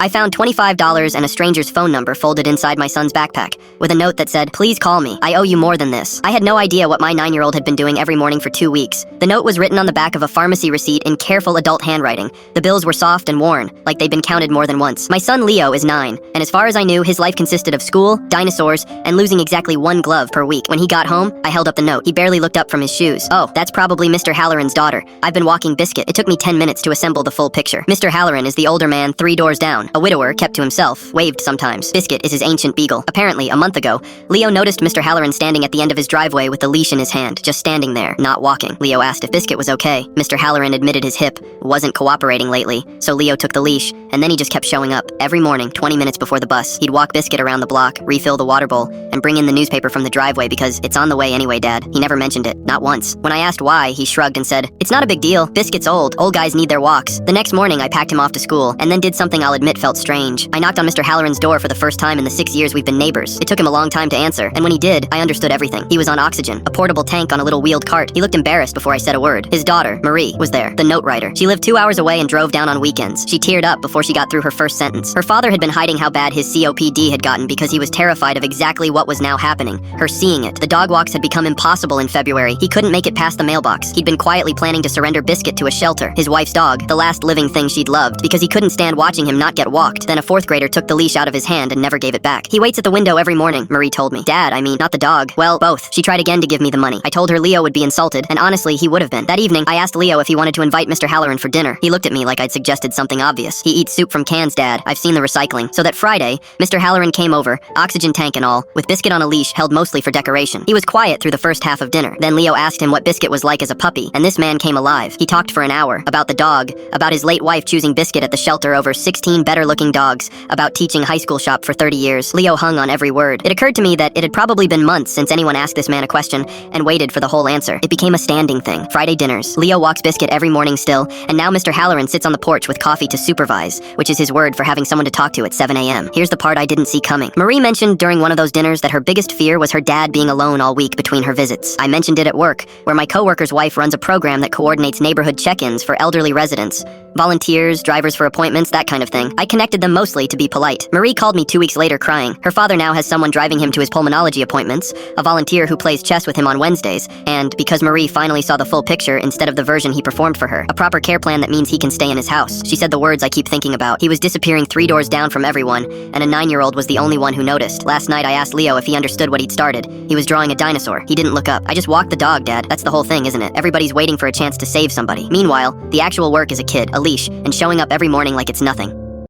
I found $25 and a stranger's phone number folded inside my son's backpack, with a note that said, "Please call me. I owe you more than this." I had no idea what my 9-year-old had been doing every morning for 2 weeks. The note was written on the back of a pharmacy receipt in careful adult handwriting. The bills were soft and worn, like they'd been counted more than once. My son Leo is 9, and as far as I knew, his life consisted of school, dinosaurs, and losing exactly 1 glove per week. When he got home, I held up the note. He barely looked up from his shoes. "Oh, that's probably Mr. Halloran's daughter. I've been walking Biscuit." It took me 10 minutes to assemble the full picture. Mr. Halloran is the older man 3 doors down, a widower kept to himself, waved sometimes. Biscuit is his ancient beagle. Apparently, a month ago, Leo noticed Mr. Halloran standing at the end of his driveway with the leash in his hand, just standing there, not walking. Leo asked if Biscuit was okay. Mr. Halloran admitted his hip wasn't cooperating lately, so Leo took the leash, and then he just kept showing up. Every morning, 20 minutes before the bus, he'd walk Biscuit around the block, refill the water bowl, and bring in the newspaper from the driveway because it's on the way anyway, Dad. He never mentioned it, not once. When I asked why, he shrugged and said, "It's not a big deal. Biscuit's old. Old guys need their walks." The next morning, I packed him off to school, and then did something I'll admit felt strange. I knocked on Mr. Halloran's door for the first time in the 6 years we've been neighbors. It took him a long time to answer, and when he did, I understood everything. He was on oxygen, a portable tank on a little wheeled cart. He looked embarrassed before I said a word. His daughter, Marie, was there, the note writer. She lived 2 hours away and drove down on weekends. She teared up before she got through her first sentence. Her father had been hiding how bad his COPD had gotten because he was terrified of exactly what was now happening, her seeing it. The dog walks had become impossible in February. He couldn't make it past the mailbox. He'd been quietly planning to surrender Biscuit to a shelter, his wife's dog, the last living thing she'd loved, because he couldn't stand watching him not get walked. Then a 4th grader took the leash out of his hand and never gave it back. "He waits at the window every morning," Marie told me. "Dad, I mean, not the dog." "Well, both." She tried again to give me the money. I told her Leo would be insulted, and honestly, he would have been. That evening, I asked Leo if he wanted to invite Mr. Halloran for dinner. He looked at me like I'd suggested something obvious. "He eats soup from cans, Dad. I've seen the recycling." So that Friday, Mr. Halloran came over, oxygen tank and all, with Biscuit on a leash held mostly for decoration. He was quiet through the first half of dinner. Then Leo asked him what Biscuit was like as a puppy, and this man came alive. He talked for an hour about the dog, about his late wife choosing Biscuit at the shelter over 16 better-looking dogs, about teaching high school shop for 30 years. Leo hung on every word. It occurred to me that it had probably been months since anyone asked this man a question and waited for the whole answer. It became a standing thing. Friday dinners. Leo walks Biscuit every morning still, and now Mr. Halloran sits on the porch with coffee to supervise, which is his word for having someone to talk to at 7 a.m. Here's the part I didn't see coming. Marie mentioned during one of those dinners that her biggest fear was her dad being alone all week between her visits. I mentioned it at work, where my coworker's wife runs a program that coordinates neighborhood check-ins for elderly residents. Volunteers, drivers for appointments, that kind of thing. I connected them mostly to be polite. Marie called me 2 weeks later crying. Her father now has someone driving him to his pulmonology appointments, a volunteer who plays chess with him on Wednesdays, and because Marie finally saw the full picture instead of the version he performed for her, a proper care plan that means he can stay in his house. She said the words I keep thinking about. He was disappearing 3 doors down from everyone, and a 9-year-old was the only one who noticed. Last night I asked Leo if he understood what he'd started. He was drawing a dinosaur. He didn't look up. I just walked the dog, Dad. That's the whole thing, isn't it? Everybody's waiting for a chance to save somebody. Meanwhile, the actual work is a kid, a leash, and showing up every morning like it's nothing.